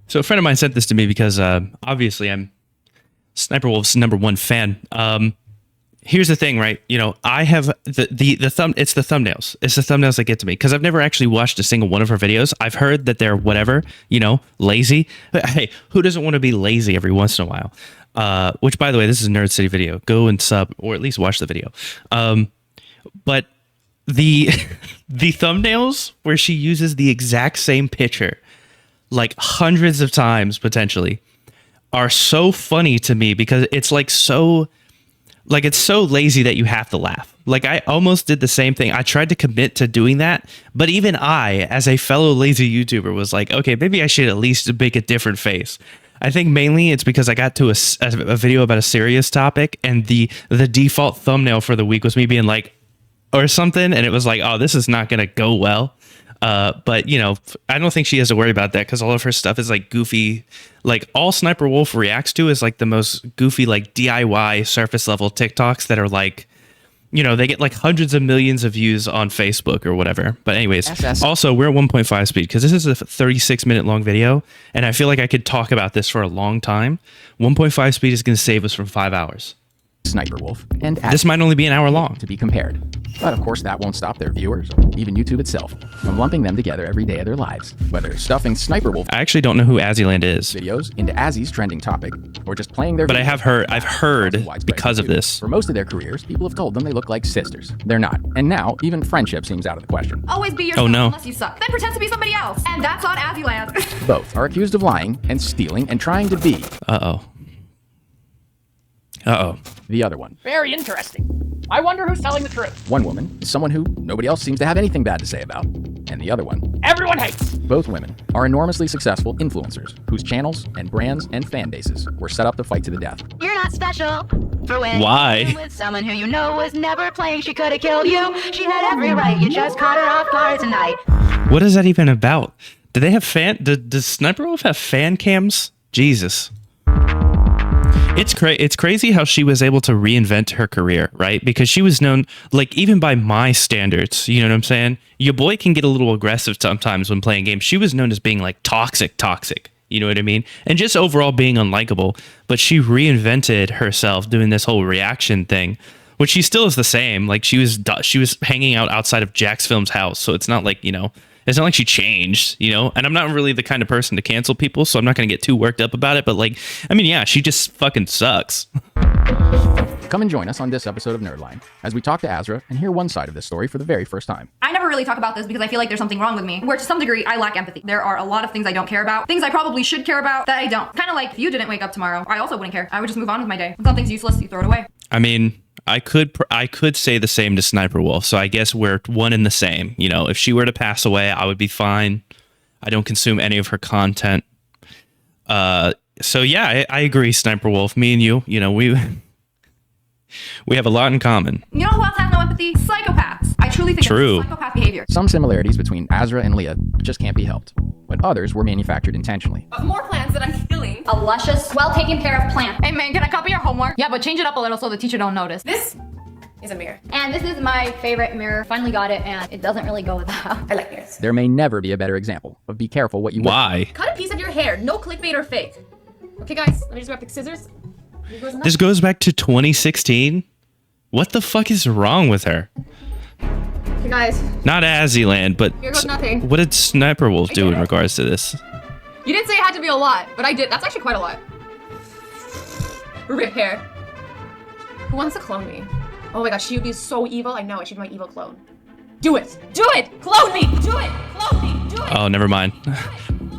So a friend of mine sent this to me because obviously I'm Sniperwolf's #1 fan. Here's the thing, right? You know, I have the thumb. It's the thumbnails. It's the thumbnails that get to me because I've never actually watched a single one of her videos. I've heard that they're whatever, you know, lazy. But hey, who doesn't want to be lazy every once in a while? Which, by the way, this is a NerdCity video. Go and sub, or at least watch the video. But the the thumbnails where she uses the exact same picture, like hundreds of times potentially, are so funny to me because it's like so. Like, it's so lazy that you have to laugh. Like, I almost did the same thing. I tried to commit to doing that. But even I, as a fellow lazy YouTuber, was like, okay, maybe I should at least make a different face. I think mainly it's because I got to a video about a serious topic, and the default thumbnail for the week was me being like, or something. And it was like, oh, this is not going to go well. But, you know, I don't think she has to worry about that because all of her stuff is like goofy. Like, all Sniperwolf reacts to is like the most goofy, like DIY surface level TikToks that are like, you know, they get like hundreds of millions of views on Facebook or whatever. But anyways, also we're at 1.5 speed because this is a 36-minute long video. And I feel like I could talk about this for a long time. 1.5 speed is going to save us from 5 hours. Sniperwolf, and this might only be an hour long to be compared. But of course, that won't stop their viewers, even YouTube itself, from lumping them together every day of their lives. Whether stuffing Sniperwolf I actually don't know who Azzyland is. videos into Azzy's trending topic, or just playing their But videos I've heard because of this. For most of their careers, people have told them they look like sisters. They're not. And now, even friendship seems out of the question. Always be yourself Oh, no. unless you suck. Then pretend to be somebody else. And that's on Azzyland. Both are accused of lying and stealing and trying to be the other one. Very interesting. I wonder who's telling the truth. One woman is someone who nobody else seems to have anything bad to say about. And the other one, Everyone hates. both women, are enormously successful influencers whose channels and brands and fan bases were set up to fight to the death. You're not special. For when Why? you're with someone who you know was never playing, she could have killed you. She had every right. You just caught her off guard tonight. What is that even about? Do they have does Sniperwolf have fan cams? Jesus. It's crazy how she was able to reinvent her career, right? Because she was known, like, even by my standards, you know what I'm saying? Your boy can get a little aggressive sometimes when playing games. She was known as being like toxic, you know what I mean? And just overall being unlikable. But she reinvented herself doing this whole reaction thing, which she still is the same. Like, she was hanging out outside of Jack's Film's house, so it's not like, you know, it's not like she changed, you know? And I'm not really the kind of person to cancel people, so I'm not going to get too worked up about it. But, like, I mean, yeah, she just fucking sucks. Come and join us on this episode of Nerdline as we talk to Azra and hear one side of this story for the very first time. I never really talk about this because I feel like there's something wrong with me, where to some degree I lack empathy. There are a lot of things I don't care about, things I probably should care about that I don't. Kind of like if you didn't wake up tomorrow, I also wouldn't care. I would just move on with my day. When something's useless, you throw it away. I mean, I could say the same to Sniperwolf, so I guess we're one and the same. You know, if she were to pass away, I would be fine. I don't consume any of her content. So yeah, I agree, Sniperwolf. Me and you know, we have a lot in common. You know who else has no empathy? Psychopaths. I truly think True. that's psychopath behavior. Some similarities between Azra and Leah just can't be helped, but others were manufactured intentionally. Of more plants that I'm killing. A luscious, well-taken care of plant. Hey man, can I copy your homework? Yeah, but change it up a little so the teacher don't notice. This is a mirror. And this is my favorite mirror. Finally got it, and it doesn't really go without. I like mirrors. There may never be a better example of be careful what you wish. Why? Cut a piece of your hair. No clickbait or fake. Okay guys, let me just grab the scissors. This goes back to 2016. What the fuck is wrong with her? Okay guys, Not Azzyland, but here goes nothing. what did Sniperwolf do in regards to this? You didn't say it had to be a lot, but I did. That's actually quite a lot. Rip hair. Who wants to clone me? Oh my gosh, she would be so evil. I know it. She'd be my evil clone. Do it! Do it! Clone me! Do it! Clone me! Do it! Oh, never mind.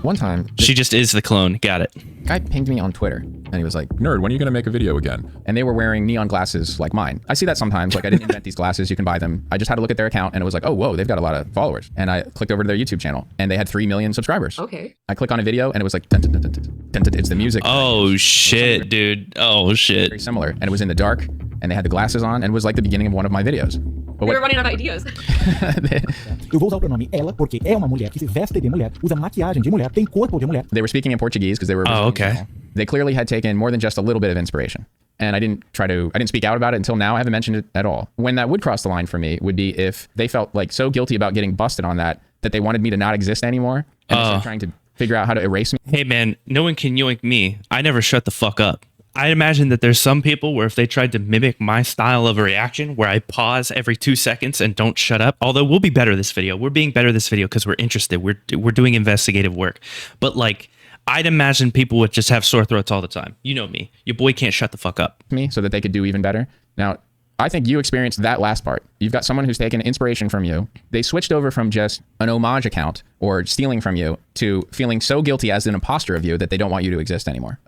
One time, She just is the clone. Got it. guy pinged me on Twitter and he was like, Nerd, when are you gonna make a video again? and they were wearing neon glasses like mine. I see that sometimes. Like, I didn't invent these glasses. You can buy them. I just had to look at their account and it was like, oh, whoa, they've got a lot of followers. And I clicked over to their YouTube channel and they had 3 million subscribers. Okay. I click on a video and it was like, dun, dun, dun, dun, dun, dun, dun. It's the music. Oh shit, dude. Oh shit. Very similar. And it was in the dark and they had the glasses on and it was like the beginning of one of my videos. But We're running out of ideas. Eu vou usar o pronome ela porque é uma mulher que se veste de mulher, usa maquiagem de mulher, tem corpo de mulher. They were speaking in Portuguese because they were. Oh, okay. They clearly had taken more than just a little bit of inspiration. And I didn't speak out about it until now. I haven't mentioned it at all. When that would cross the line for me would be if they felt like so guilty about getting busted on that they wanted me to not exist anymore. And instead of trying to figure out how to erase me. Hey man, no one can yoink me. I never shut the fuck up. I imagine that there's some people where if they tried to mimic my style of a reaction where I pause every 2 seconds and don't shut up, although we'll be better this video. We're being better this video because we're interested. We're doing investigative work. But like, I'd imagine people would just have sore throats all the time. You know me. Your boy can't shut the fuck up. Me so that they could do even better. Now, I think you experienced that last part. You've got someone who's taken inspiration from you. They switched over from just an homage account or stealing from you to feeling so guilty as an imposter of you that they don't want you to exist anymore.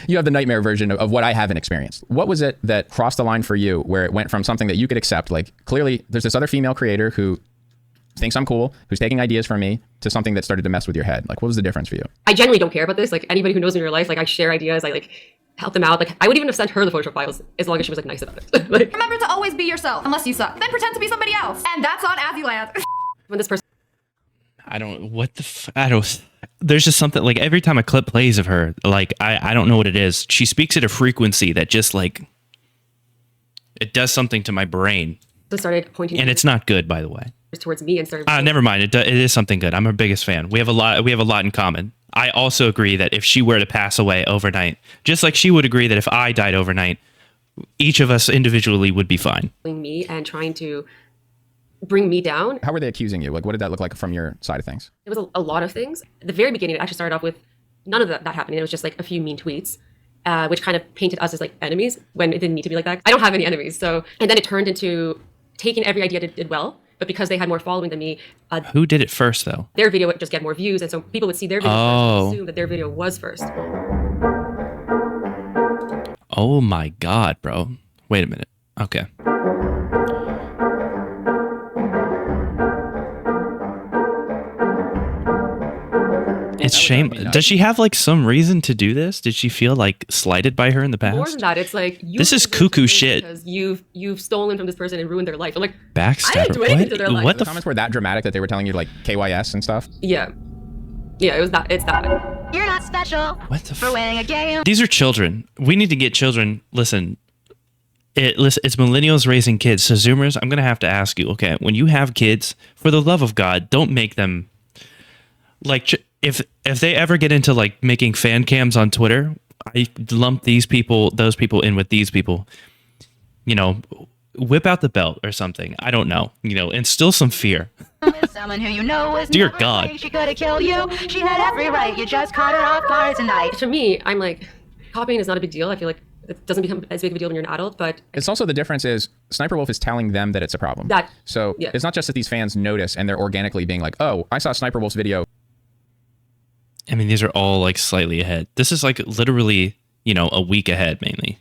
You have the nightmare version of what I haven't experienced. What was it that crossed the line for you where it went from something that you could accept, like clearly there's this other female creator who thinks I'm cool, who's taking ideas from me, to something that started to mess with your head? Like, what was the difference for you? I genuinely don't care about this. Like, anybody who knows me in real life, like, I share ideas, I like help them out. Like, I would even have sent her the Photoshop files as long as she was like nice about it. Like, Remember to always be yourself, unless you suck. Then pretend to be somebody else. And that's on Azzyland. when this person I don't, what the, I don't, there's just something like every time a clip plays of her, like, I don't know what it is. She speaks at a frequency that just like, it does something to my brain. started pointing And it's not good, by the way. towards me and started Never mind. It is something good. I'm her biggest fan. We have a lot in common. I also agree that if she were to pass away overnight, just like she would agree that if I died overnight, each of us individually would be fine. me and trying to bring me down. How were they accusing you? Like, what did that look like from your side of things? It was a lot of things. At the very beginning, it actually started off with none of that happening. It was just like a few mean tweets, which kind of painted us as like enemies when it didn't need to be like that. I don't have any enemies. So, and then it turned into taking every idea that did well, but because they had more following than me. Who did it first, though? Their video would just get more views. And so people would see their video first and assume that their video was first. Oh my God, bro. Wait a minute. Okay. It's shame. Does she have like some reason to do this? Did she feel like slighted by her in the past? More than that, it's like this is cuckoo shit. Because you've stolen from this person and ruined their life. I'm like, backstabber. I didn't do anything to their life. What The comments were that dramatic that they were telling you to like KYS and stuff? Yeah, it was that. It's that. You're not special What the for winning a game. These are children. We need to get children. Listen, it's millennials raising kids. So Zoomers, I'm gonna have to ask you. Okay, when you have kids, for the love of God, don't make them like. If they ever get into like making fan cams on Twitter, I lump those people in with these people. You know, whip out the belt or something. I don't know. You know, instill some fear. Someone who you know was Dear never God. playing she could have killed you. She had every right. You just caught her off guard tonight. To me, I'm like, copying is not a big deal. I feel like it doesn't become as big of a deal when you're an adult, but It's also the difference is Sniperwolf is telling them that it's a problem. So yeah. it's not just that these fans notice and they're organically being like, oh, I saw Sniperwolf's video. I mean, these are all like slightly ahead. This is like literally, you know, a week ahead mainly.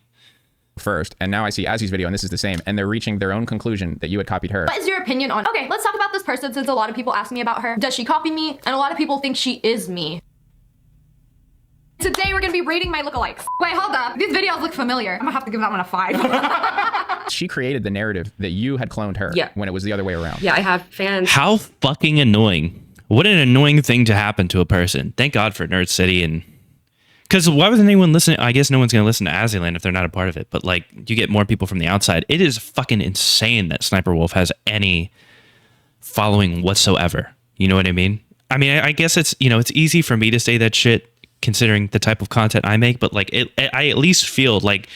First, and now I see Azzy's video and this is the same, and they're reaching their own conclusion that you had copied her. What is your opinion on, okay, let's talk about this person since a lot of people ask me about her. Does she copy me? And a lot of people think she is me. Today we're gonna be rating my lookalikes. Wait, hold up. These videos look familiar. I'm gonna have to give that one a 5. She created the narrative that you had cloned her when it was the other way around. yeah, I have fans. How fucking annoying. What an annoying thing to happen to a person. Thank God for NerdCity. And because why was anyone listening? I guess no one's going to listen to Azzyland if they're not a part of it. But like, you get more people from the outside. It is fucking insane that Sniperwolf has any following whatsoever. You know what I mean? I mean, I guess it's, you know, it's easy for me to say that shit considering the type of content I make. But like, I at least feel like,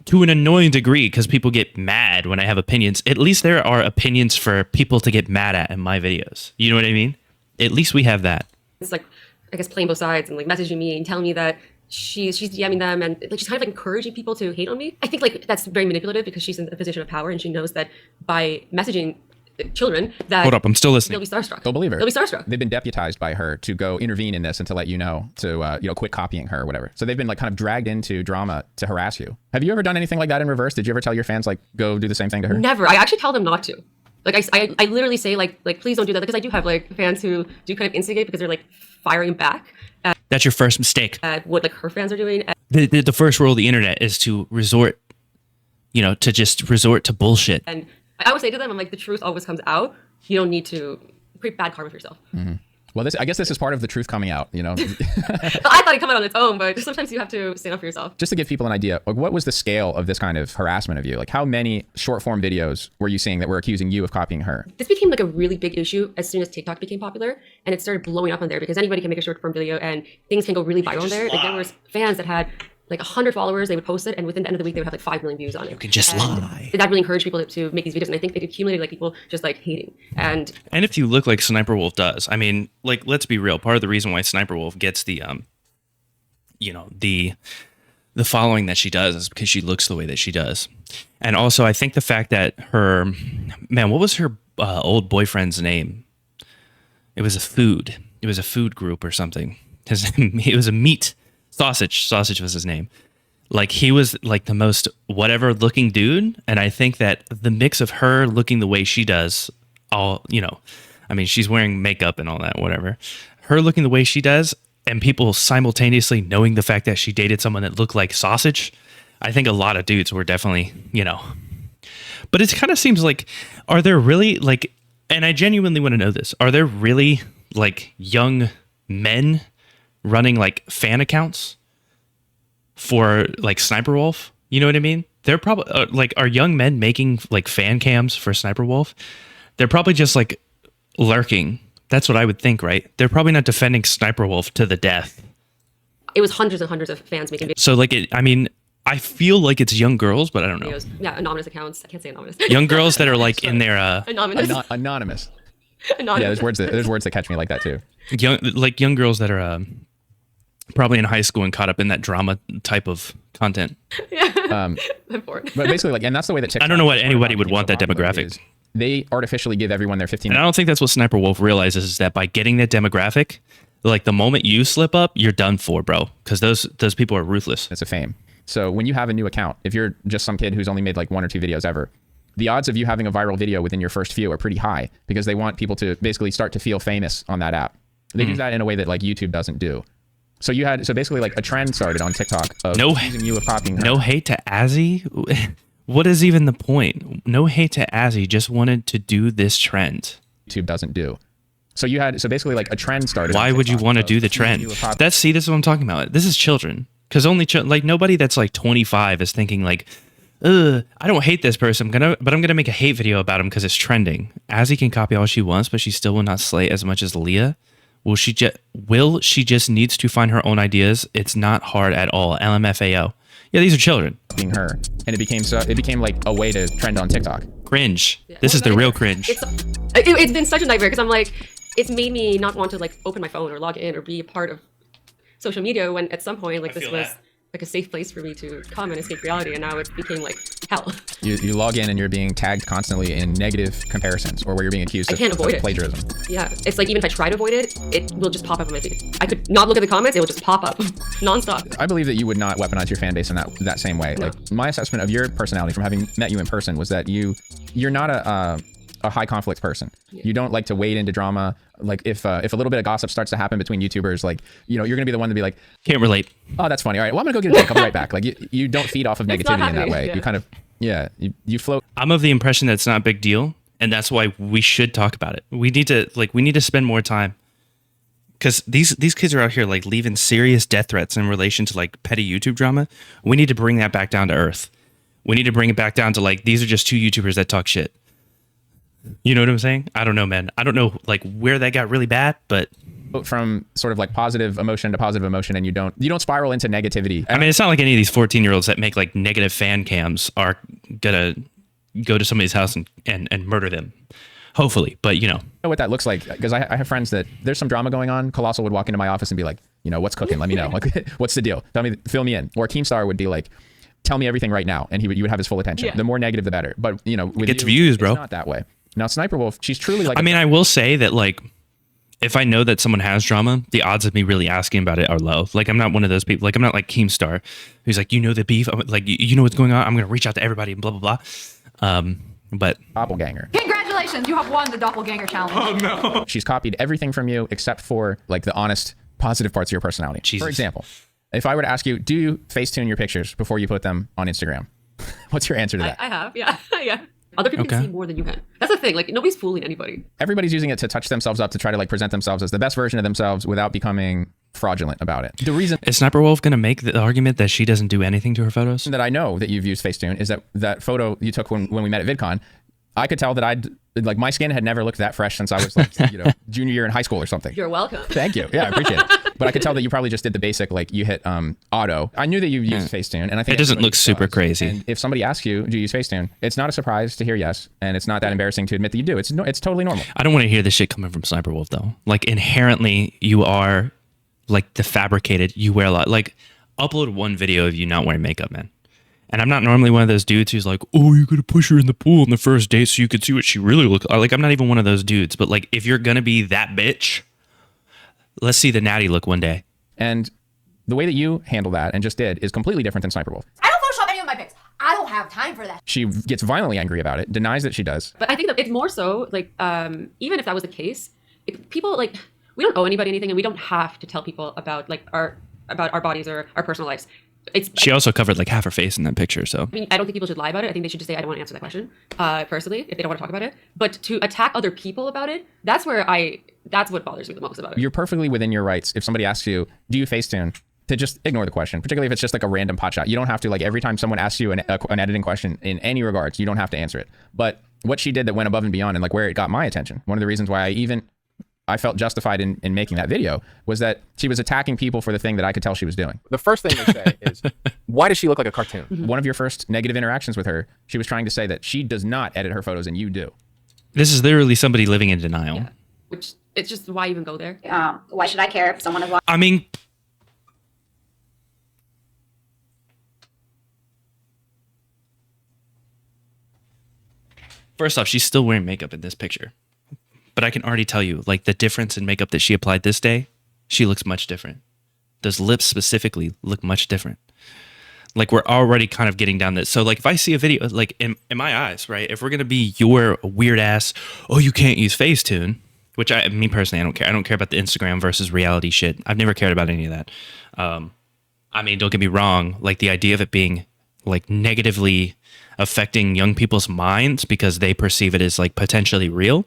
to an annoying degree, because people get mad when I have opinions, at least there are opinions for people to get mad at in my videos. You know what I mean? At least we have that. It's like, I guess, playing both sides and like messaging me and telling me that she's DMing them and like she's kind of like encouraging people to hate on me. I think like that's very manipulative because she's in a position of power and she knows that by messaging children that Hold up, I'm still listening. they'll be starstruck. They'll believe her. They'll be starstruck. They've been deputized by her to go intervene in this and to let you know to quit copying her or whatever. So they've been like kind of dragged into drama to harass you. Have you ever done anything like that in reverse? Did you ever tell your fans like go do the same thing to her? Never. I actually tell them not to. Like I literally say like please don't do that because I do have like fans who do kind of instigate because they're like firing back at That's your first mistake. what like her fans are doing. The first rule of the internet is to resort to bullshit. And I always say to them, I'm like, the truth always comes out. You don't need to create bad karma for yourself. Mm-hmm. Well, I guess this is part of the truth coming out, you know. I thought it'd come out on its own, but sometimes you have to stand up for yourself. Just to give people an idea, like what was the scale of this kind of harassment of you? Like how many short form videos were you seeing that were accusing you of copying her? This became like a really big issue as soon as TikTok became popular, and it started blowing up on there because anybody can make a short form video and things can go really viral on there. Like there was fans that had like 100 followers, they would post it, and within the end of the week, they would have like 5 million views on it. You can just lie. That really encouraged people to make these videos, and I think it accumulated like people just like hating. And if you look like Sniperwolf does, I mean, like, let's be real. Part of the reason why Sniperwolf gets the, the following that she does is because she looks the way that she does. And also, I think the fact that what was her old boyfriend's name? It was a food group or something. It was a meat. Sausage was his name. Like he was like the most whatever looking dude. And I think that the mix of her looking the way she does, I mean, she's wearing makeup and all that, whatever. Her looking the way she does and people simultaneously knowing the fact that she dated someone that looked like sausage. I think a lot of dudes were definitely, but it kind of seems like, are there really like, and I genuinely want to know this, are there really like young men running like fan accounts for like Sniperwolf? You know what I mean? They're probably like, are young men making like fan cams for Sniperwolf? They're probably just like lurking. That's what I would think, right? They're probably not defending Sniperwolf to the death. it was hundreds and hundreds of fans making videos. So like, I feel like it's young girls, but I don't know. Yeah, anonymous accounts. I can't say anonymous. Young girls that are like in their anonymous. Anonymous. Anonymous. Yeah, there's words that catch me like that too. young girls that are probably in high school and caught up in that drama type of content. Yeah. I'm bored. But basically, like, and that's the way that TikTok, I don't know what anybody would want that demographic. They artificially give everyone their 15 And I don't think that's what Sniperwolf realizes, is that by getting that demographic, like the moment you slip up, you're done for, bro. Because those people are ruthless. It's a fame. So when you have a new account, if you're just some kid who's only made like 1 or 2 videos ever, the odds of you having a viral video within your first few are pretty high, because they want people to basically start to feel famous on that app. They do that in a way that like YouTube doesn't do. So basically like a trend started on TikTok of accusing you of copying her. No hate to Azzy. What is even the point? No hate to Azzy, just wanted to do this trend. YouTube doesn't do. So basically like a trend started. Why would you want to do the trend? This is what I'm talking about. This is children. Because only like nobody that's like 25 is thinking like, I don't hate this person, but I'm gonna make a hate video about him because it's trending. Azzy can copy all she wants, but she still will not slay as much as Leah. She just needs to find her own ideas. It's not hard at all. LMFAO. Yeah, these are children. Being her, and it became like a way to trend on TikTok. Cringe. Yeah. This is the real cringe. It's been such a nightmare, because I'm like, it's made me not want to like open my phone or log in or be a part of social media, when at some point like this was like a safe place for me to come and escape reality, and now it became like hell. You log in and you're being tagged constantly in negative comparisons, or where you're being accused of plagiarism. Yeah, it's like even if I try to avoid it, it will just pop up on my feed. I could not look at the comments, it will just pop up nonstop. I believe that you would not weaponize your fan base in that same way. No. Like, my assessment of your personality from having met you in person was that you're not a high conflict person. Yeah. You don't like to wade into drama. Like if a little bit of gossip starts to happen between YouTubers, like, you're gonna be the one to be like, can't relate. Oh, that's funny. All right, well, I'm gonna go get a drink. I'll be right back. Like you don't feed off of negativity in that way. Yeah. You kind of, you float. I'm of the impression that it's not a big deal, and that's why we should talk about it. We need to spend more time, because these kids are out here like leaving serious death threats in relation to like petty YouTube drama. We need to bring that back down to earth. We need to bring it back down to like, these are just 2 YouTubers that talk shit. You know what I'm saying? I don't know, man. I don't know like where that got really bad, but from sort of like positive emotion to positive emotion, and you don't spiral into negativity. I mean, it's not like any of these 14-year-olds that make like negative fan cams are gonna go to somebody's house and murder them. Hopefully, but I know what that looks like, because I have friends that there's some drama going on. Colossal would walk into my office and be like, what's cooking? Let me know. Like, what's the deal? Fill me in. Or Keemstar would be like, tell me everything right now, and you would have his full attention. Yeah. The more negative, the better. But with get views, bro. It's not that way. Now, Sniperwolf, she's truly like... I will say that, like, if I know that someone has drama, the odds of me really asking about it are low. Like, I'm not one of those people. Like, I'm not like Keemstar, who's like, the beef? I'm like, you know what's going on? I'm going to reach out to everybody and blah, blah, blah. But... Doppelganger. Congratulations, you have won the Doppelganger Challenge. Oh, no. She's copied everything from you except for, like, the honest, positive parts of your personality. Jesus. For example, if I were to ask you, do you Facetune your pictures before you put them on Instagram? What's your answer to that? I have, yeah. Yeah. Other people Okay. can see more than you can. That's the thing. Like, nobody's fooling anybody. Everybody's using it to touch themselves up to try to like present themselves as the best version of themselves without becoming fraudulent about it. The reason Is Sniperwolf going to make the argument that she doesn't do anything to her photos? that I know that you've used Facetune is that photo you took when we met at VidCon. I could tell that like my skin had never looked that fresh since I was like, junior year in high school or something. You're welcome. Thank you. Yeah, I appreciate it. But I could tell that you probably just did the basic, like you hit auto. I knew that you used Facetune, and I think It doesn't everybody look super does. crazy. And if somebody asks you, do you use Facetune? It's not a surprise to hear yes, and it's not that embarrassing to admit that you do. It's totally normal. I don't want to hear this shit coming from Sniperwolf though. Like inherently, you are like the fabricated. You wear a lot. Like upload one video of you not wearing makeup, man. And I'm not normally one of those dudes who's like, oh, you're gonna push her in the pool on the first date so you could see what she really looks like. I'm not even one of those dudes. But like, if you're gonna be that bitch, let's see the natty look one day. And the way that you handle that and just did is completely different than Sniperwolf. I don't Photoshop any of my pics. I don't have time for that. She gets violently angry about it, denies that she does. But I think that it's more so like, even if that was the case, people like, we don't owe anybody anything, and we don't have to tell people about like our bodies or our personal lives. She also covered like half her face in that picture. So I mean, I don't think people should lie about it. I think they should just say, I don't want to answer that question, personally, if they don't want to talk about it. But to attack other people about it, that's what bothers me the most about it. You're perfectly within your rights. If somebody asks you, do you Facetune? To just ignore the question, particularly if it's just like a random pot shot. You don't have to, like, every time someone asks you an editing question in any regards, you don't have to answer it. But what she did that went above and beyond and like where it got my attention, one of the reasons why I felt justified in making that video was that she was attacking people for the thing that I could tell she was doing. The first thing they say is, why does she look like a cartoon? One of your first negative interactions with her, she was trying to say that she does not edit her photos and you do. this is literally somebody living in denial. Yeah. Which, it's just, why even go there? Why should I care if someone is watching? I mean, first off, she's still wearing makeup in this picture. But I can already tell you, like, the difference in makeup that she applied this day, she looks much different. Those lips specifically look much different. Like, we're already kind of getting down this. So, like, if I see a video, like, in my eyes, right, if we're going to be your weird ass, oh, you can't use Facetune, which me personally, I don't care. I don't care about the Instagram versus reality shit. I've never cared about any of that. I mean, don't get me wrong. Like, the idea of it being, like, negatively affecting young people's minds because they perceive it as, like, potentially real,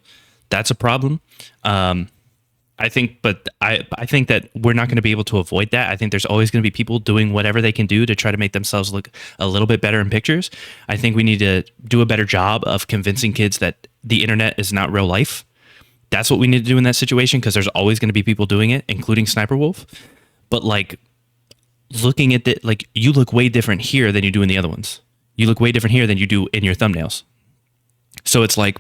that's a problem. I think that we're not going to be able to avoid that. I think there's always going to be people doing whatever they can do to try to make themselves look a little bit better in pictures. I think we need to do a better job of convincing kids that the internet is not real life. That's what we need to do in that situation, because there's always going to be people doing it, including Sniperwolf. But, like, looking at it, like, you look way different here than you do in the other ones. You look way different here than you do in your thumbnails. So it's like,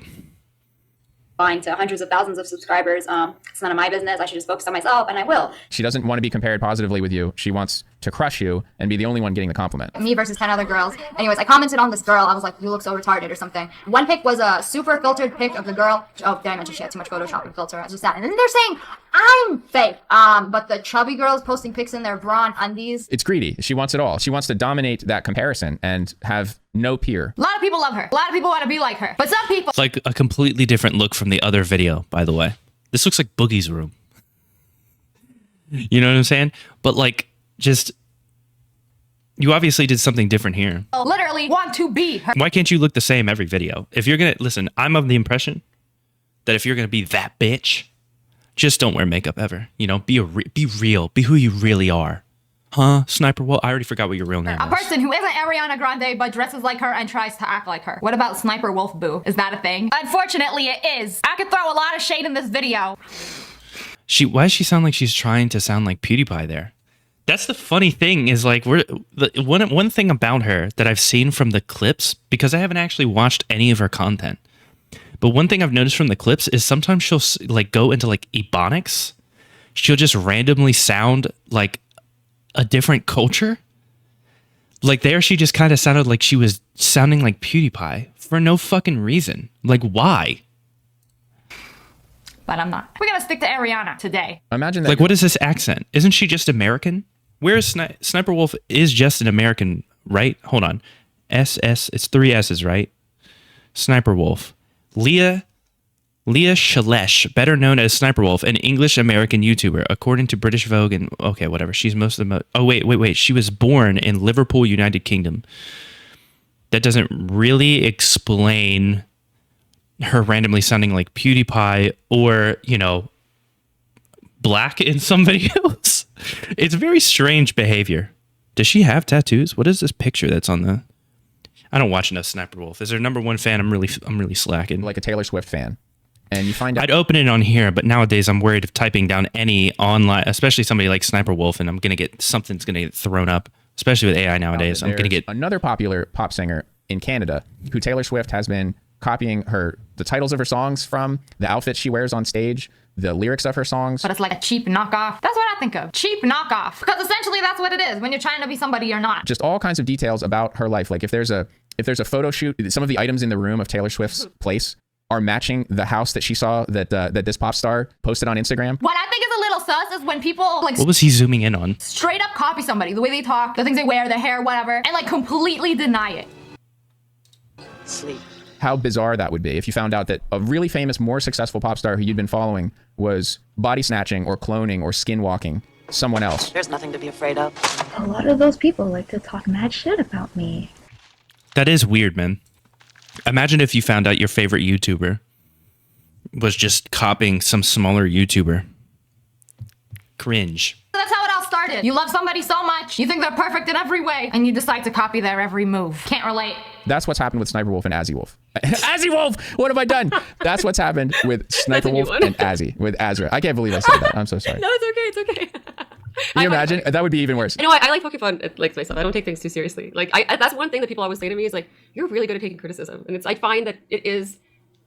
To hundreds of thousands of subscribers. It's none of my business. I should just focus on myself, and I will. She doesn't want to be compared positively with you. She wants to crush you and be the only one getting the compliment. Me versus 10 other girls. Anyways, I commented on this girl. I was like, you look so retarded or something. One pic was a super filtered pic of the girl. Oh, did I mention she had too much Photoshop and filter? I was just that. And then they're saying I'm fake. But the chubby girls posting pics in their bra and undies. It's greedy. She wants it all. She wants to dominate that comparison and have no peer. A lot of people love her. A lot of people want to be like her. But some people. it's like a completely different look from the other video, by the way. This looks like Boogie's room. You know what I'm saying? But, like, just, you obviously did something different here. Literally want to be her. Why can't you look the same every video? If you're going to, listen, I'm of the impression that if you're going to be that bitch, just don't wear makeup ever. You know, be real. Be who you really are. Huh? Sniper? Well, I already forgot what your real name A is. person who isn't Ariana Grande but dresses like her and tries to act like her. What about Sniperwolf Boo? Is that a thing? Unfortunately, it is. I could throw a lot of shade in this video. Why does she sound like she's trying to sound like PewDiePie there? That's the funny thing is, like, one thing about her that I've seen from the clips, because I haven't actually watched any of her content, but one thing I've noticed from the clips is sometimes she'll, like, go into, like, ebonics. She'll just randomly sound like a different culture. Like, there she just kind of sounded like she was sounding like PewDiePie for no fucking reason. Like, why? But I'm not. We're gonna stick to Ariana today. Imagine that. Like, what is this accent? Isn't she just American? Where is Sniperwolf is just an American, right? Hold on. SS, it's 3 S's, right? Sniperwolf. Leah Shalesh, better known as Sniperwolf, an English-American YouTuber, according to British Vogue and, okay, whatever. She's most of the... Oh, wait. She was born in Liverpool, United Kingdom. that doesn't really explain her randomly sounding like PewDiePie or, you know, black in some videos. It's very strange behavior. Does she have tattoos? What is this picture that's on the... I don't watch enough Sniperwolf. As their number one fan, I'm really slacking. Like a Taylor Swift fan. And you find out... I'd open it on here, but nowadays I'm worried of typing down any online, especially somebody like Sniperwolf, and I'm going to get... Something's going to get thrown up, especially with AI nowadays. I'm going to get... Another popular pop singer in Canada who Taylor Swift has been copying the titles of her songs from, the outfits she wears on stage, the lyrics of her songs. But it's like a cheap knockoff. That's what I think of. Cheap knockoff. Because essentially that's what it is when you're trying to be somebody you're not. Just all kinds of details about her life. Like if there's a photo shoot, some of the items in the room of Taylor Swift's place are matching the house that she saw that this pop star posted on Instagram. What I think is a little sus is when people like... What was he zooming in on? Straight up copy somebody. The way they talk, the things they wear, their hair, whatever. And like completely deny it. Sleep. How bizarre that would be if you found out that a really famous, more successful pop star who you'd been following was body snatching or cloning or skinwalking someone else. There's nothing to be afraid of. A lot of those people like to talk mad shit about me. That is weird, man. Imagine if you found out your favorite YouTuber was just copying some smaller YouTuber. Cringe. That's how it all started. You love somebody so much, you think they're perfect in every way, and you decide to copy their every move. Can't relate. That's what's happened with Sniperwolf and Azzy-Wolf. Azzy-Wolf! What have I done? That's what's happened with Sniperwolf and Azzy, with Azra. I can't believe I said that. I'm so sorry. No, it's okay. Can you imagine? That would be even worse. You know, I like poking fun at like myself. I don't take things too seriously. Like, that's one thing that people always say to me is like, you're really good at taking criticism. And I find that it is,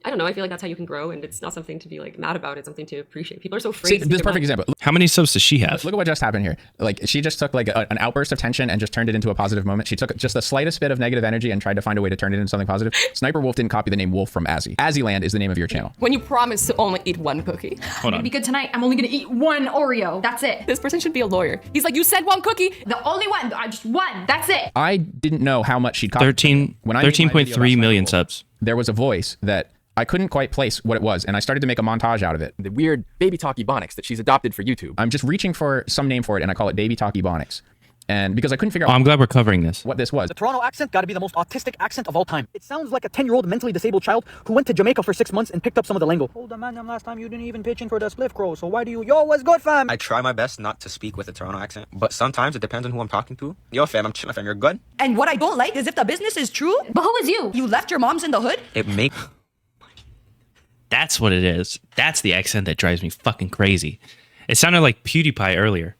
I don't know, I feel like that's how you can grow, and it's not something to be like mad about, it's something to appreciate. People are so afraid. See, this is a perfect example. How many subs does she have? Look at what just happened here. Like, she just took like an outburst of tension and just turned it into a positive moment. She took just the slightest bit of negative energy and tried to find a way to turn it into something positive. Sniperwolf didn't copy the name Wolf from Azzy. Azzyland is the name of your channel. When you promise to only eat one cookie. Hold on. Because tonight I'm only gonna eat one Oreo. That's it. This person should be a lawyer. He's like, you said one cookie. The only one. Just one. That's it. I didn't know how much she'd copied. 13.3 million subs. There was a voice that I couldn't quite place what it was, and I started to make a montage out of it. The weird baby talk ebonics that she's adopted for YouTube. I'm just reaching for some name for it, and I call it baby talk ebonics. And because I couldn't figure out... I'm glad we're covering this. What this was. The Toronto accent gotta be the most autistic accent of all time. It sounds like a 10-year-old mentally disabled child who went to Jamaica for 6 months and picked up some of the lingo. Hold on, man, last time you didn't even pitch in for the spliff crow, so why do you... Yo, what's good, fam? I try my best not to speak with a Toronto accent, but sometimes it depends on who I'm talking to. Yo, fam, I'm chilling, fam, you're good? And what I don't like is if the business is true. But who is you? You left your moms in the hood? It makes... That's what it is. That's the accent that drives me fucking crazy. It sounded like PewDiePie earlier.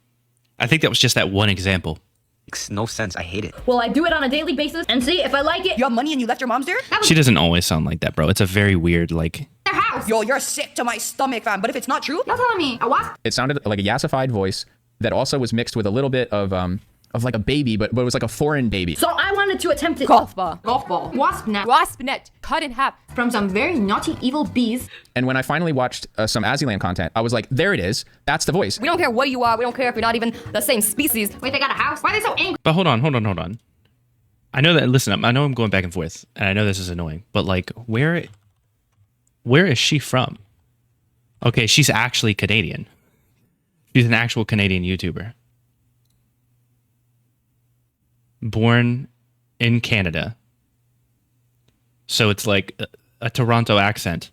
I think that was just that one example. Makes no sense. I hate it. Well, I do it on a daily basis and see if I like it. You have money and you left your mom's there? She doesn't always sound like that, bro. It's a very weird, like... Their house. Yo, you're sick to my stomach, fam. But if it's not true... You're telling me a wasp? It sounded like a yassified voice that also was mixed with a little bit of like a baby, but it was like a foreign baby. So I wanted to attempt it. Golf ball. Golf ball. Wasp net. Wasp net. Cut in half. From some very naughty, evil bees. And when I finally watched some Azzyland content, I was like, there it is. That's the voice. We don't care what you are. We don't care if you're not even the same species. Wait, they got a house? Why are they so angry? But hold on. I know that, listen, I know I'm going back and forth, and I know this is annoying, but like, where is she from? Okay, she's actually Canadian. She's an actual Canadian YouTuber. Born in Canada. So it's like a Toronto accent.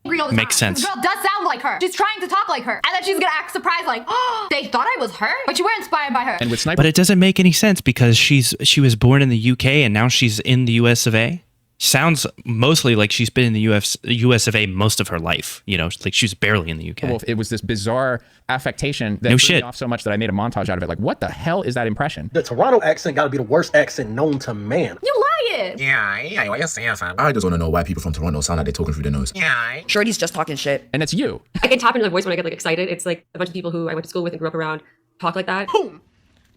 Makes sense. This girl does sound like her. She's trying to talk like her. And then she's gonna act surprised like, oh, they thought I was her? But you were inspired by her. And with Sniper... But it doesn't make any sense because she was born in the UK and now she's in the US of A. Sounds mostly like she's been in the US of A most of her life. You know, like she was barely in the UK. Well, it was this bizarre affectation that threw me off so much that I made a montage out of it. Like, what the hell is that impression? The Toronto accent gotta be the worst accent known to man. You lie it. Yeah, what you saying, fam? I just want to know why people from Toronto sound like they're talking through their nose. Yeah. Shorty's just talking shit. And it's you. I can tap into my voice when I get like excited. It's like a bunch of people who I went to school with and grew up around talk like that. Boom.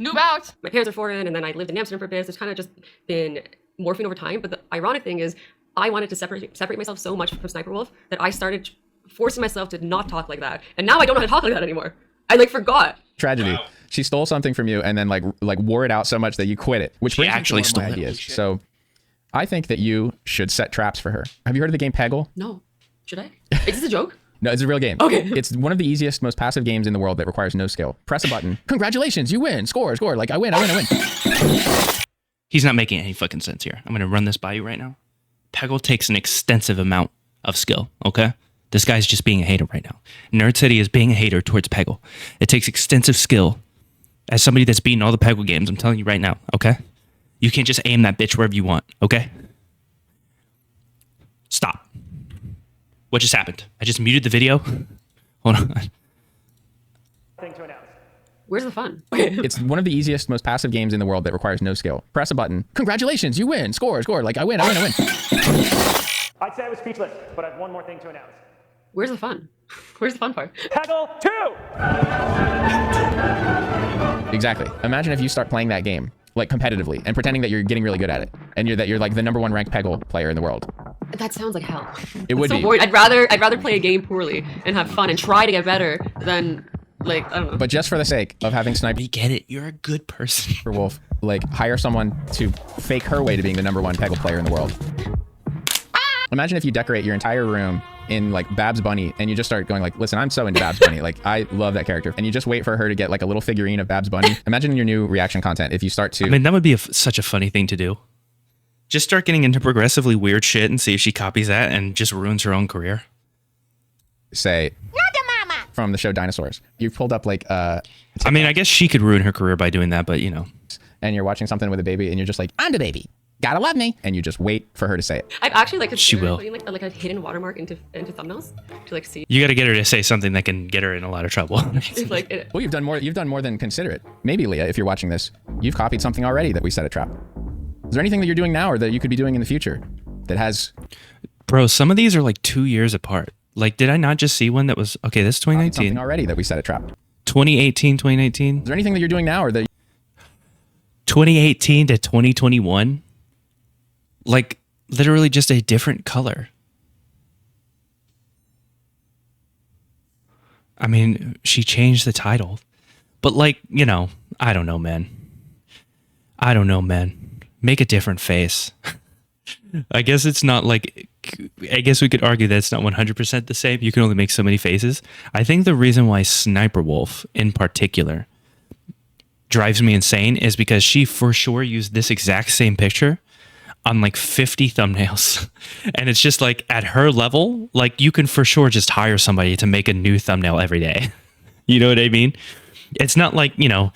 Noob out. My parents are foreign, and then I lived in Amsterdam for a bit. So it's kind of just been morphing over time. But the ironic thing is, I wanted to separate myself so much from Sniperwolf that I started forcing myself to not talk like that. And now I don't know how to talk like that anymore. I like forgot. Tragedy. Wow. She stole something from you and then like wore it out so much that you quit it, which brings actually stole my ideas. So I think that you should set traps for her. Have you heard of the game Peggle? No. Should I? Is this a joke? No, it's a real game. Okay. It's one of the easiest, most passive games in the world that requires no skill. Press a button. Congratulations, you win. Score. Like, I win. He's not making any fucking sense here. I'm going to run this by you right now. Peggle takes an extensive amount of skill, okay? This guy's just being a hater right now. NerdCity is being a hater towards Peggle. It takes extensive skill. As somebody that's beaten all the Peggle games, I'm telling you right now, okay? You can't just aim that bitch wherever you want, okay? Stop. What just happened? I just muted the video. Hold on. Thing to announce. Where's the fun? It's one of the easiest, most passive games in the world that requires no skill. Press a button. Congratulations, you win. Score. Like, I win. I'd say I was speechless, but I have one more thing to announce. Where's the fun? Where's the fun part? Peggle 2! Exactly. Imagine if you start playing that game, like competitively, and pretending that you're getting really good at it, and you're like the #1 ranked Peggle player in the world. That sounds like hell. It would so be. boring. I'd rather play a game poorly and have fun and try to get better than like I don't know. But just for the sake of having Sniper, we get it. You're a good person. Wolf, like hire someone to fake her way to being the #1 Peggle player in the world. Imagine if you decorate your entire room in like Babs Bunny and you just start going like, listen, I'm so into Babs Bunny. Like I love that character. And you just wait for her to get like a little figurine of Babs Bunny. Imagine your new reaction content if you start to... I mean, that would be such a funny thing to do. Just start getting into progressively weird shit and see if she copies that and just ruins her own career. Say, from the show Dinosaurs. You've pulled up like... I mean, I guess she could ruin her career by doing that, but you know. And you're watching something with a baby and you're just like, I'm the baby. Gotta love me. And you just wait for her to say it. I've actually like She will. putting like a hidden watermark into thumbnails to like see. You got to get her to say something that can get her in a lot of trouble. Well, you've done more than consider it. Maybe, Leah, if you're watching this, you've copied something already that we set a trap. Is there anything that you're doing now or that you could be doing in the future that has... Bro, some of these are like 2 years apart. Like, did I not just see one that was... Okay, this is 2019. Something already that we set a trap. 2018, 2019. Is there anything that you're doing now or that... 2018 to 2021? Like, literally just a different color. I mean, she changed the title. But like, you know, I don't know, man. Make a different face. I guess it's not like... I guess we could argue that it's not 100% the same. You can only make so many faces. I think the reason why Sniperwolf, in particular, drives me insane is because she for sure used this exact same picture on like 50 thumbnails. And it's just like at her level, like you can for sure just hire somebody to make a new thumbnail every day. You know what I mean? It's not like, you know,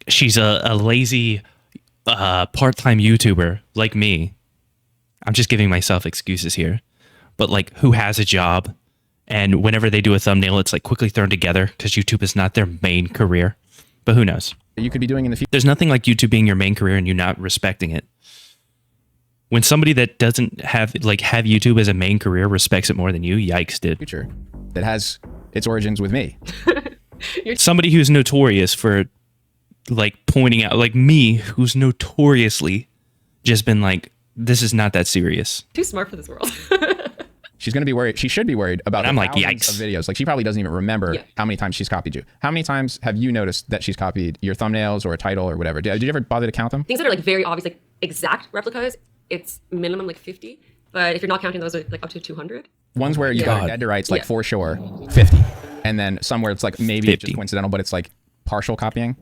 she's a lazy part-time YouTuber like me. I'm just giving myself excuses here. But like who has a job and whenever they do a thumbnail, it's like quickly thrown together because YouTube is not their main career. But who knows? You could be doing in the future. There's nothing like YouTube being your main career and you not respecting it. When somebody that doesn't have YouTube as a main career respects it more than you, yikes, dude. Future that has its origins with me. Somebody who's notorious for like pointing out, like me, who's notoriously just been like, this is not that serious. Too smart for this world. She's going to be worried. She should be worried about I'm like, thousands yikes. of videos. Like she probably doesn't even remember how many times she's copied you. How many times have you noticed that she's copied your thumbnails or a title or whatever? Did you ever bother to count them? Things that are like very obvious, like exact replicas, it's minimum like 50. But if you're not counting those, like up to 200. Ones where you got dead to rights, like for sure, 50. And then somewhere it's like maybe it's just coincidental, but it's like partial copying,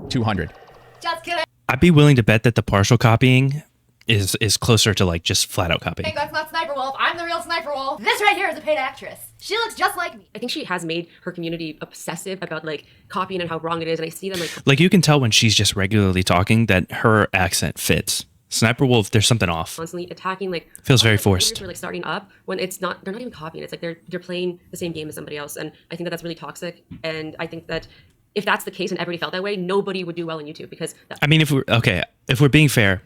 200. Just kidding. I'd be willing to bet that the partial copying is closer to like just flat out copying. Hey, that's not Sniperwolf. I'm the real Sniperwolf. This right here is a paid actress. She looks just like me. I think she has made her community obsessive about like copying and how wrong it is. And I see them like you can tell when she's just regularly talking that her accent fits. Sniperwolf, there's something off. Constantly attacking, like feels very forced. Who are like starting up when it's not. They're not even copying. It's like they're playing the same game as somebody else, and I think that that's really toxic. And I think that if that's the case and everybody felt that way, nobody would do well on YouTube because. I mean, if we're being fair,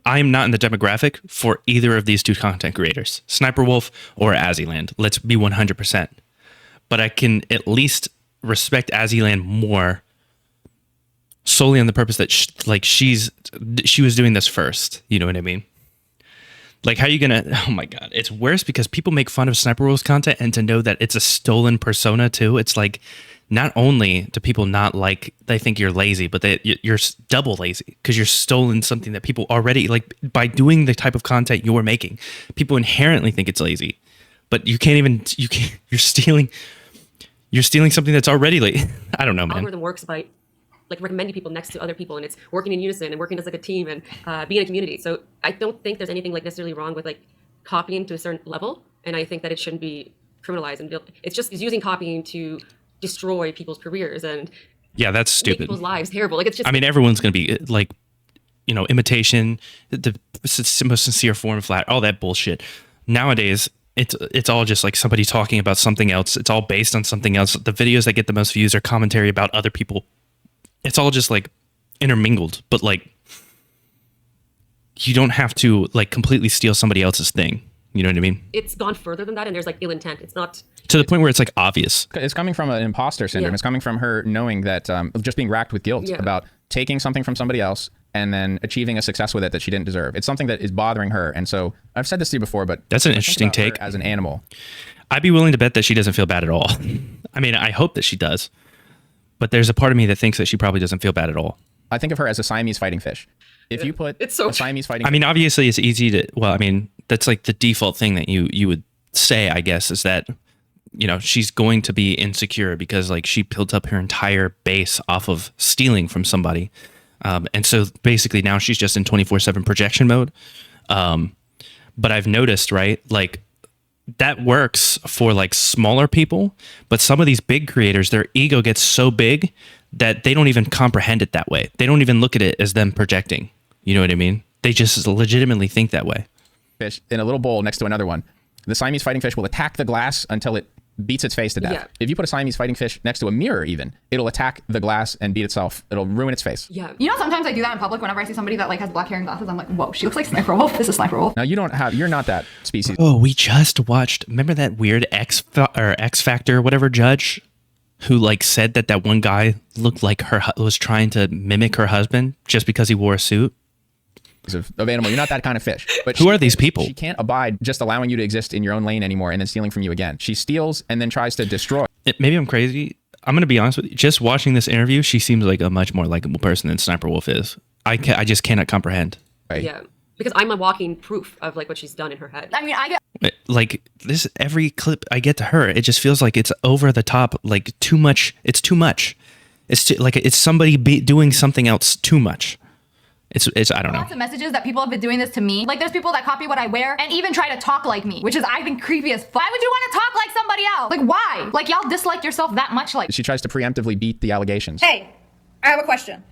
I'm not in the demographic for either of these two content creators, Sniperwolf or Azzyland. Let's be 100%. But I can at least respect Azzyland more. Solely on the purpose that she was doing this first. You know what I mean? Like, how are you gonna? Oh my god, it's worse because people make fun of Sniperwolf's content, and to know that it's a stolen persona too. It's like, not only do people not like, they think you're lazy, but you're double lazy because you're stolen something that people already like by doing the type of content you're making. People inherently think it's lazy, but you're stealing something that's already lazy. I don't know, man. Algorithm works by like recommending people next to other people, and it's working in unison and working as like a team and being in a community. So I don't think there's anything like necessarily wrong with like copying to a certain level, and I think that it shouldn't be criminalized. And it's just using copying to destroy people's careers and yeah, that's make stupid. people's lives terrible. Like it's just. I mean, everyone's going to be like, you know, imitation, the most sincere form, flat, all that bullshit. Nowadays, it's all just like somebody talking about something else. It's all based on something else. The videos that get the most views are commentary about other people. It's all just like intermingled, but like you don't have to like completely steal somebody else's thing. You know what I mean? It's gone further than that, and there's like ill intent. It's not to the point where it's like obvious. It's coming from an imposter syndrome. Yeah. It's coming from her knowing that just being racked with guilt about taking something from somebody else and then achieving a success with it that she didn't deserve. It's something that is bothering her. And so I've said this to you before, but that's an when I think interesting about her take. as an animal. I'd be willing to bet that she doesn't feel bad at all. I mean, I hope that she does, but there's a part of me that thinks that she probably doesn't feel bad at all. I think of her as a Siamese fighting fish. If you put a Siamese fighting I mean, obviously it's easy to, well, I mean, that's like the default thing that you would say, I guess, is that, you know, she's going to be insecure because like she built up her entire base off of stealing from somebody. And so basically now she's just in 24/7 projection mode. But I've noticed, right, like that works for like smaller people, but some of these big creators, their ego gets so big that they don't even comprehend it that way. They don't even look at it as them projecting. You know what I mean? They just legitimately think that way. Fish in a little bowl next to another one. The Siamese fighting fish will attack the glass until it beats its face to death. Yeah. If you put a Siamese fighting fish next to a mirror even, it'll attack the glass and beat itself. It'll ruin its face. Yeah. You know, sometimes I do that in public whenever I see somebody that like has black hair and glasses. I'm like, whoa, she looks like Sniperwolf. This is Sniperwolf. Now you're not that species. Oh, we just watched, remember that weird X Factor, whatever judge who like said that one guy looked like was trying to mimic her husband just because he wore a suit? Of animal. You're not that kind of fish. But who are these people? She can't abide just allowing you to exist in your own lane anymore and then stealing from you again. She steals and then tries to destroy. Maybe I'm crazy. I'm going to be honest with you. Just watching this interview, she seems like a much more likable person than Sniperwolf is. I just cannot comprehend. Right. Yeah. Because I'm a walking proof of like what she's done in her head. I mean, I get like this, every clip I get to her, it just feels like it's over the top, like too much. It's too much. Like it's somebody doing something else too much. It's I don't know. Lots of messages that people have been doing this to me. Like there's people that copy what I wear and even try to talk like me, which is I think creepy as fuck. Why would you want to talk like somebody else? Like why? Like y'all dislike yourself that much? Like she tries to preemptively beat the allegations. Hey, I have a question.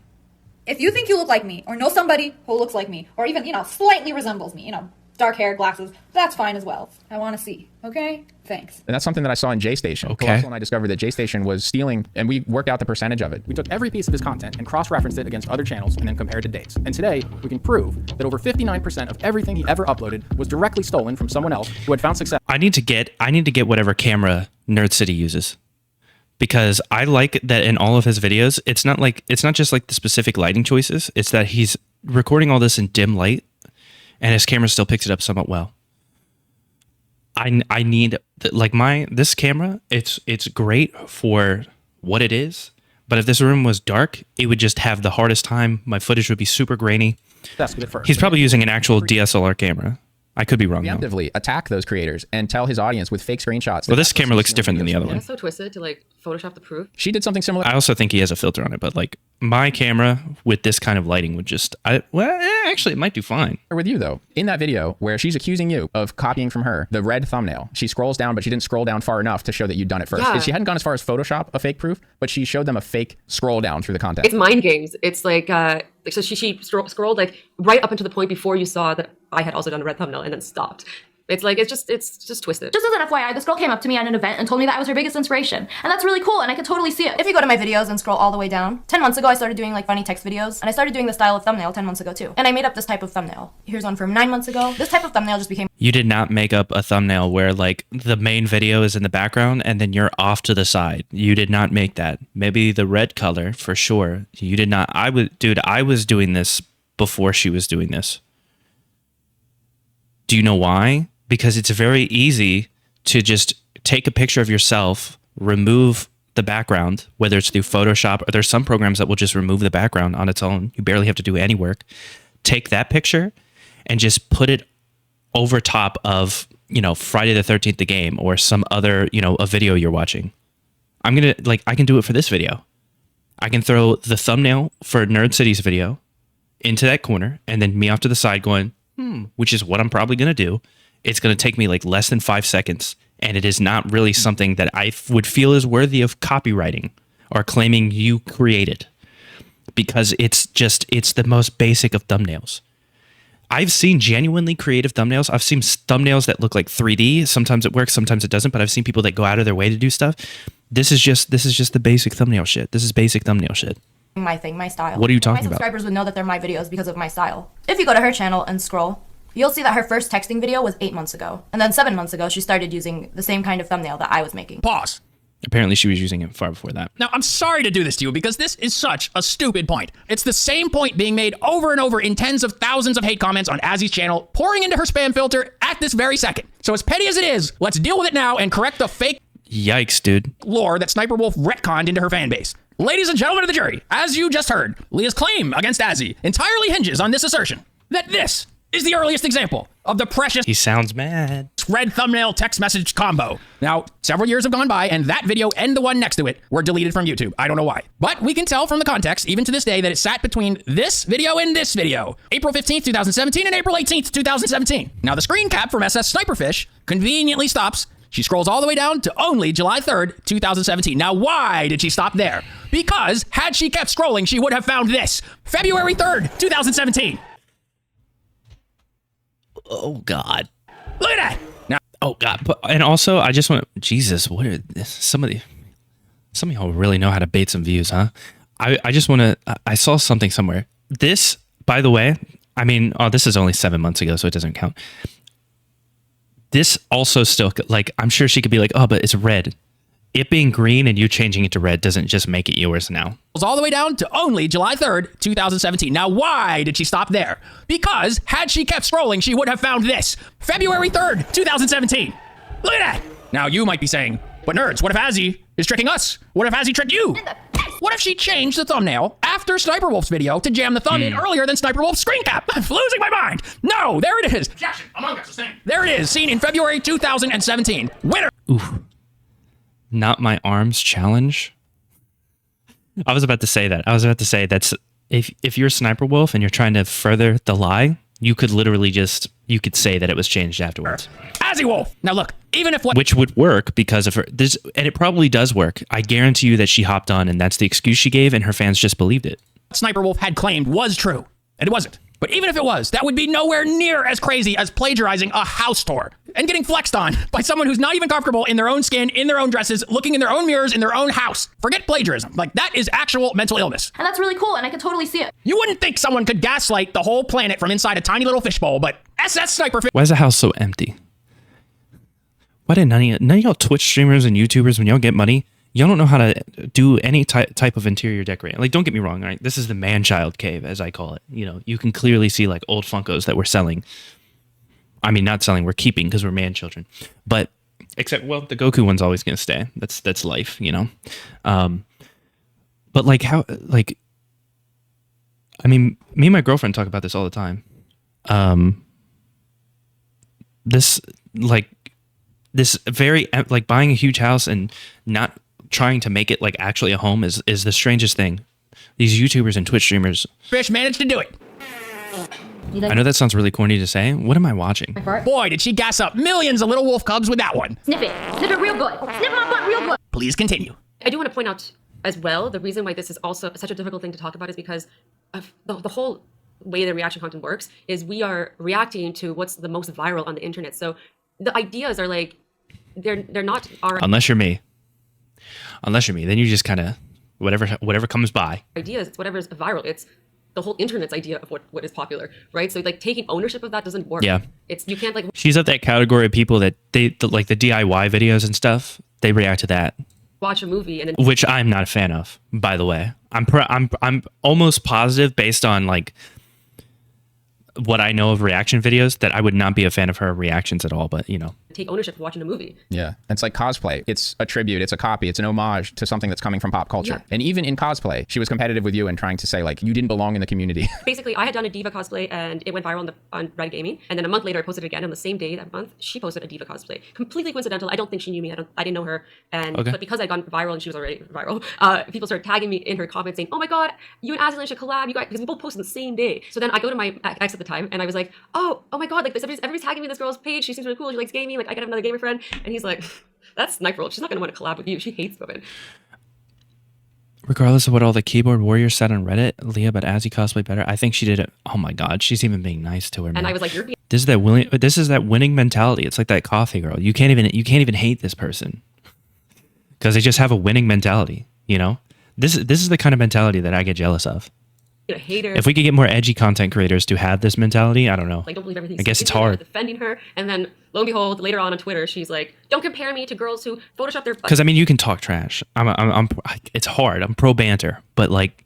If you think you look like me, or know somebody who looks like me, or even, slightly resembles me, dark hair, glasses, that's fine as well. I want to see, okay? Thanks. And that's something that I saw in J-Station. Okay. Colossal and I discovered that J-Station was stealing, and we worked out the percentage of it. We took every piece of his content and cross-referenced it against other channels and then compared to dates. And today, we can prove that over 59% of everything he ever uploaded was directly stolen from someone else who had found success. I need to get whatever camera NerdCity uses. Because I like that in all of his videos, it's not just like the specific lighting choices. It's that he's recording all this in dim light, and his camera still picks it up somewhat well. I need like this camera. It's great for what it is, but if this room was dark, it would just have the hardest time. My footage would be super grainy. He's probably using an actual DSLR camera. I could be wrong though. Preemptively attack those creators and tell his audience with fake screenshots. Well, this camera looks different than the other Yeah, one. it's so twisted to like Photoshop the proof. She did something similar. I also think he has a filter on it, but like my camera with this kind of lighting would just, actually it might do fine. With you though, in that video where she's accusing you of copying from her, the red thumbnail, she scrolls down, but she didn't scroll down far enough to show that you'd done it first. Yeah. She hadn't gone as far as Photoshop a fake proof, but she showed them a fake scroll down through the content. It's mind games. It's like so she scrolled like right up until the point before you saw that I had also done a red thumbnail and then stopped. It's like it's just twisted. just as an FYI, this girl came up to me at an event and told me that I was her biggest inspiration. And that's really cool, and I could totally see it. If you go to my videos and scroll all the way down, 10 months ago I started doing like funny text videos, and I started doing the style of thumbnail 10 months ago too. And I made up this type of thumbnail. Here's one from 9 months ago. This type of thumbnail just became... You did not make up a thumbnail where like the main video is in the background and then you're off to the side. You did not make that. Maybe the red color for sure. You did not. I was doing this before she was doing this. Do you know why? Because it's very easy to just take a picture of yourself, remove the background, whether it's through Photoshop or there's some programs that will just remove the background on its own. You barely have to do any work. Take that picture and just put it over top of, Friday the 13th, the game, or some other, a video you're watching. I can do it for this video. I can throw the thumbnail for NerdCity's video into that corner and then me off to the side going, which is what I'm probably going to do. It's going to take me like less than 5 seconds. And it is not really something that I would feel is worthy of copywriting or claiming you created, because it's the most basic of thumbnails. I've seen genuinely creative thumbnails. I've seen thumbnails that look like 3D. Sometimes it works, sometimes it doesn't, but I've seen people that go out of their way to do stuff. This is just the basic thumbnail shit. This is basic thumbnail shit. My thing, my style. What are you talking my about? subscribers would know that they're my videos because of my style. If you go to her channel and scroll, you'll see that her first texting video was 8 months ago. And then 7 months ago, she started using the same kind of thumbnail that I was making. Pause. Apparently she was using it far before that. Now, I'm sorry to do this to you because this is such a stupid point. It's the same point being made over and over in tens of thousands of hate comments on Azzy's channel, pouring into her spam filter at this very second. So as petty as it is, let's deal with it now and correct the fake yikes, dude. Lore that Sssniperwolf retconned into her fan base. Ladies and gentlemen of the jury, as you just heard, Leah's claim against Azzy entirely hinges on this assertion that this is the earliest example of the precious he sounds mad red thumbnail text message combo. Now, several years have gone by and that video and the one next to it were deleted from YouTube. I don't know why. But we can tell from the context, even to this day, that it sat between this video and this video, April 15th, 2017 and April 18th, 2017. Now, the screen cap from Sniperfish conveniently stops. She scrolls all the way down to only July 3rd, 2017. Now, why did she stop there? Because had she kept scrolling, she would have found this, February 3rd, 2017. Oh, God. Look at that. Now, oh, God. But, and also, I just want to, Jesus, what are some of y'all really know how to bait some views, huh? I just want to, I saw something somewhere. This, by the way, I mean, this is only 7 months ago, so it doesn't count. This also still, like, I'm sure she could be like, oh, but it's red. It being green and you changing it to red doesn't just make it yours now. All the way down to only July 3rd, 2017. Now, why did she stop there? Because had she kept scrolling, she would have found this, February 3rd, 2017. Look at that. Now, you might be saying, but nerds, what if Azzy is tricking us? What if Azzy tricked you? What if she changed the thumbnail after Sniperwolf's video to jam the thumb in earlier than Sniperwolf's screen cap? I'm losing my mind. No, there it is. There it is, seen in February 2017. Winner. Oof. Not my arms challenge. I was about to say that. I was about to say that's if you're a Sniperwolf and you're trying to further the lie, you could literally you could say that it was changed afterwards. Azzy Wolf. Now look, even if which would work because of her, and it probably does work. I guarantee you that she hopped on and that's the excuse she gave and her fans just believed it. Sniperwolf had claimed was true, and it wasn't. But even if it was, that would be nowhere near as crazy as plagiarizing a house tour and getting flexed on by someone who's not even comfortable in their own skin, in their own dresses, looking in their own mirrors, in their own house. Forget plagiarism. Like, that is actual mental illness. And that's really cool, and I can totally see it. You wouldn't think someone could gaslight the whole planet from inside a tiny little fishbowl, but Sniperfish. Why is the house so empty? Why did none of y'all Twitch streamers and YouTubers, when y'all get money, y'all don't know how to do any type of interior decorating. Like, don't get me wrong, right? This is the man-child cave, as I call it. You know, you can clearly see like old Funkos that we're selling. I mean, not selling, we're keeping because we're man-children. But except, well, the Goku one's always going to stay. That's life, you know? But like how, like, I mean, me and my girlfriend talk about this all the time. This very, like, buying a huge house and not trying to make it like actually a home is the strangest thing. These YouTubers and Twitch streamers Fish managed to do it. I know that sounds really corny to say. What am I watching? Boy, did she gas up millions of little wolf cubs with that one. Sniff it. Sniff it real good. Sniff my butt real good. Please continue. I do want to point out as well, the reason why this is also such a difficult thing to talk about is because of the whole way the reaction content works is we are reacting to what's the most viral on the internet. So the ideas are like, they're not our unless you're me, then you just kind of whatever comes by. Ideas, it's whatever's viral. It's the whole internet's idea of what is popular, right? So like taking ownership of that doesn't work. Yeah, you can't like. She's of that category of people that like the DIY videos and stuff. They react to that. Watch a movie and then, which I'm not a fan of, by the way. I'm almost positive based on like what I know of reaction videos that I would not be a fan of her reactions at all. But you know, take ownership of watching a movie. Yeah. It's like cosplay. It's a tribute. It's a copy. It's an homage to something that's coming from pop culture. Yeah. And even in cosplay, she was competitive with you and trying to say like, you didn't belong in the community. Basically, I had done a Diva cosplay and it went viral on Red Gaming. And then a month later, I posted it again. On the same day that month, she posted a Diva cosplay. Completely coincidental. I don't think she knew me. I didn't know her. And Okay. But because I'd gone viral and she was already viral, people started tagging me in her comments saying, "Oh my God, you and Aslan should collab. You guys," because we both posted the same day. So then I go to my ex at the time and I was like, "Oh my God, like everybody's tagging me in this girl's page. She seems really cool. She likes gaming. Like I could have another gamer friend." And he's like, "That's Sniperwolf. She's not gonna want to collab with you. She hates women." Regardless of what all the keyboard warriors said on Reddit, Leah, but as you cosplay better, I think she did it. Oh my God, she's even being nice to her. Man. And I was like, "You're being." This is that winning mentality. It's like that coffee girl. You can't even hate this person because they just have a winning mentality. You know, this is the kind of mentality that I get jealous of. A hater. If we could get more edgy content creators to have this mentality, I don't know. Like, don't believe everything. I guess it's hard. Defending her, and then lo and behold, later on Twitter, she's like, "Don't compare me to girls who Photoshop their." Because I mean, you can talk trash. It's hard. I'm pro banter, but like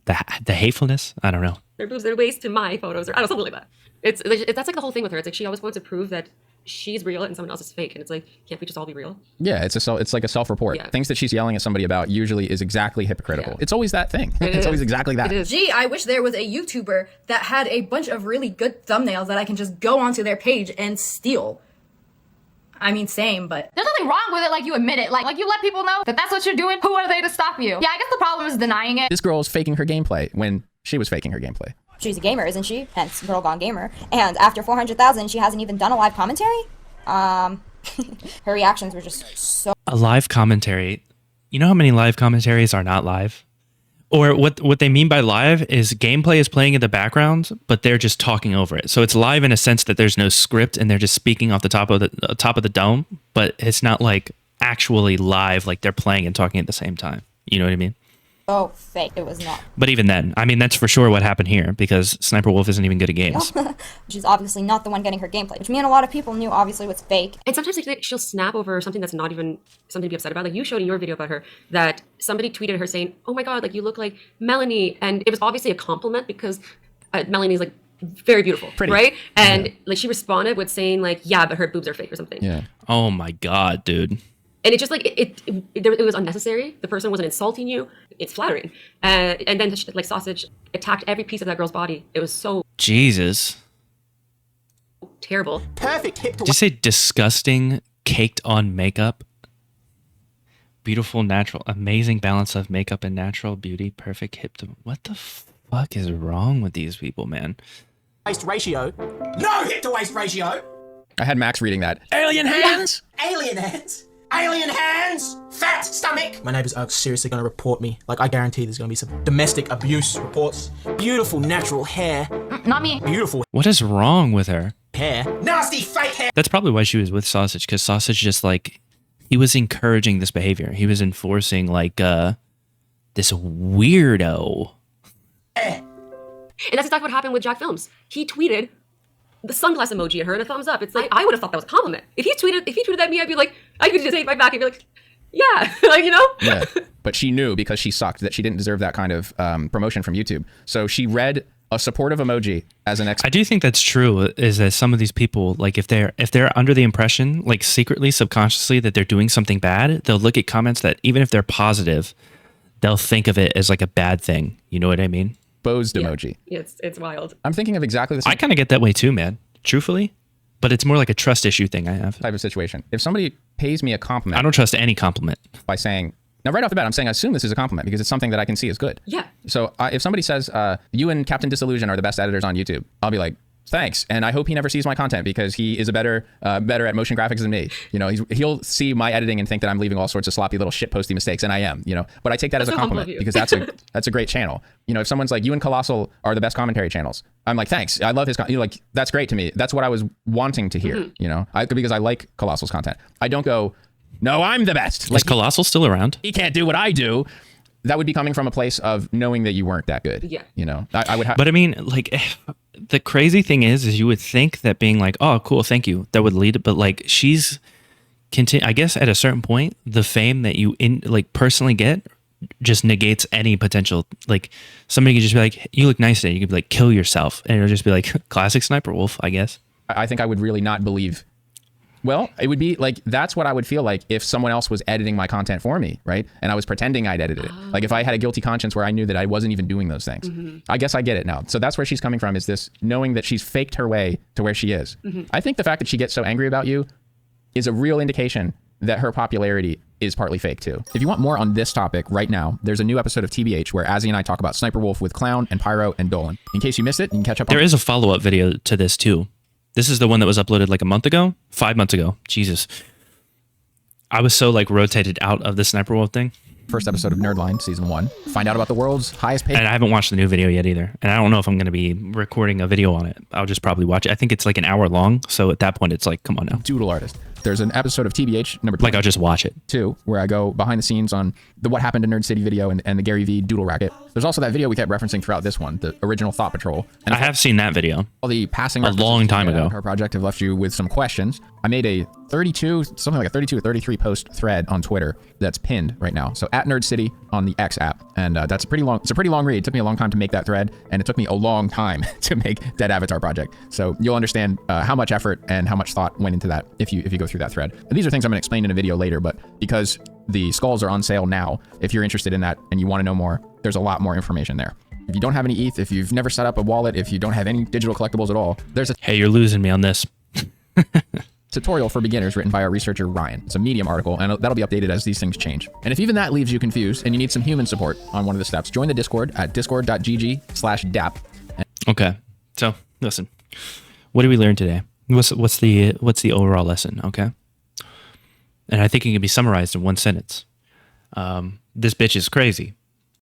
the hatefulness, I don't know. Their boobs, their waist to my photos, or I don't know, something like that. It's that's like the whole thing with her. It's like she always wants to prove that she's real and someone else is fake, and it's like, can't we just all be real? Yeah, it's like a self-report. Yeah. Things that she's yelling at somebody about usually is exactly hypocritical. Yeah. It's always that thing. It's always exactly that. Gee, I wish there was a YouTuber that had a bunch of really good thumbnails that I can just go onto their page and steal. I mean, same, but There's nothing wrong with it, like you admit it. Like you let people know that that's what you're doing. Who are they to stop you? Yeah, I guess the problem is denying it. This girl's faking her gameplay when she was faking her gameplay. She's a gamer, isn't she? Hence, Girl Gone Gamer. And after 400,000, she hasn't even done a live commentary? Her reactions were just so... A live commentary. You know how many live commentaries are not live? Or what they mean by live is gameplay is playing in the background, but they're just talking over it. So it's live in a sense that there's no script and they're just speaking off the top of the dome, but it's not like actually live, like they're playing and talking at the same time. You know what I mean? Oh, fake. It was not. But even then, I mean, that's for sure what happened here because Sniperwolf isn't even good at games. She's obviously not the one getting her gameplay, which me and a lot of people knew obviously was fake. And sometimes like she'll snap over something that's not even something to be upset about. Like you showed in your video about her that somebody tweeted her saying, "Oh my God, like you look like Melanie," and it was obviously a compliment because Melanie's like very beautiful, pretty, right? And like she responded with saying like, "Yeah, but her boobs are fake" or something. Yeah. Oh my God, dude. And it just like it was unnecessary. The person wasn't insulting you. It's flattering. And then like Sausage attacked every piece of that girl's body. It was so Jesus. terrible. Perfect hip Did you say disgusting, caked on makeup? Beautiful, natural, amazing balance of makeup and natural beauty. Perfect hip to... What the fuck is wrong with these people, man? waist ratio. No hip to waist ratio. I had Max reading that. Alien hands! Alien hands. Alien hands. Fat stomach. My neighbors are seriously going to report me. Like, I guarantee there's going to be some domestic abuse reports. Beautiful natural hair. Not me. Beautiful What is wrong with her? hair. Nasty fake hair. That's probably why she was with Sausage, because Sausage just like... He was encouraging this behavior. He was enforcing like this weirdo. And that's exactly what happened with Jack Films. He tweeted the sunglass emoji at her and a thumbs up. It's like I would have thought that was a compliment. If he tweeted at me, I'd be like, I could just say it right back and be like, yeah, like you know. Yeah, but she knew because she sucked that she didn't deserve that kind of promotion from YouTube. So she read a supportive emoji as an I do think that's true. Is that some of these people, like if they're under the impression, like secretly, subconsciously, that they're doing something bad, they'll look at comments that even if they're positive, they'll think of it as like a bad thing. You know what I mean? Bozed emoji. Yeah, it's wild. I'm thinking of exactly the same I kind of get that way too, man. Truthfully, but it's more like a trust issue thing I have. type of situation. If somebody pays me a compliment, I don't trust any compliment. by saying, now right off the bat, I'm saying I assume this is a compliment because it's something that I can see is good. Yeah. So if somebody says, you and Captain Disillusion are the best editors on YouTube, I'll be like, thanks. And I hope he never sees my content because he is better at motion graphics than me. You know, he'll see my editing and think that I'm leaving all sorts of sloppy little shit posty mistakes, and I am. You know, but I take that as a so humble of compliment you. because that's a great channel. You know, if someone's like, you and Colossal are the best commentary channels, I'm like, thanks. I love his content. Like, that's great to me. That's what I was wanting to hear. You know, because I like Colossal's content. I don't go, no, I'm the best. Is Colossal still around? He can't do what I do. That would be coming from a place of knowing that you weren't that good. Yeah. You know, I would have. But I mean, like, the crazy thing is you would think that being like, oh, cool, thank you, that would lead it. But like, she's I guess at a certain point, the fame that you personally get just negates any potential. Like, somebody could just be like, you look nice today. You could be like, kill yourself, and it'll just be like, classic Sniperwolf, I guess. I think I would really not believe Well, it would be like, that's what I would feel like if someone else was editing my content for me, right? And I was pretending I'd edited it. Like if I had a guilty conscience where I knew that I wasn't even doing those things. I guess I get it now. So that's where she's coming from, is this knowing that she's faked her way to where she is. I think the fact that she gets so angry about you is a real indication that her popularity is partly fake too. If you want more on this topic right now, there's a new episode of TBH where Azzy and I talk about Sniperwolf with Clown and Pyro and Dolan. In case you missed it, you can catch up on— There is a follow-up video to this too. This is the one that was uploaded like a month ago, 5 months ago. Jesus. I was so like rotated out of the Sniperwolf thing. First episode of Nerdline, season 1. Find out about the world's highest paid— And I haven't watched the new video yet either. And I don't know if I'm going to be recording a video on it. I'll just probably watch it. I think it's like an hour long. So at that point, it's like, come on now. Doodle artist. There's an episode of TBH, number 2. Like I'll just watch it. 2, where I go behind the scenes on the What Happened to Nerd City video and the Gary V Doodle Racket. There's also that video we kept referencing throughout this one, the original Thought Patrol. And I have seen that video. All the passing a long time ago. Our project have left you with some questions. I made a 32, something like a 32 or 33 post thread on Twitter that's pinned right now. So at NerdCity on the X app. And that's a pretty long, it's a pretty long read. It took me a long time to make that thread, and it took me a long time to make Dead Avatar Project. So you'll understand how much effort and how much thought went into that if you go through that thread. And these are things I'm going to explain in a video later, but because the skulls are on sale now, if you're interested in that and you want to know more, there's a lot more information there. If you don't have any ETH, if you've never set up a wallet, if you don't have any digital collectibles at all, there's a— Hey, you're losing me on this. tutorial for beginners written by our researcher Ryan. It's a Medium article, and that'll be updated as these things change. And if even that leaves you confused and you need some human support on one of the steps, join the Discord at discord.gg/dap. Okay. So listen, what did we learn today? What's the overall lesson? Okay. And I think it can be summarized in one sentence. This bitch is crazy.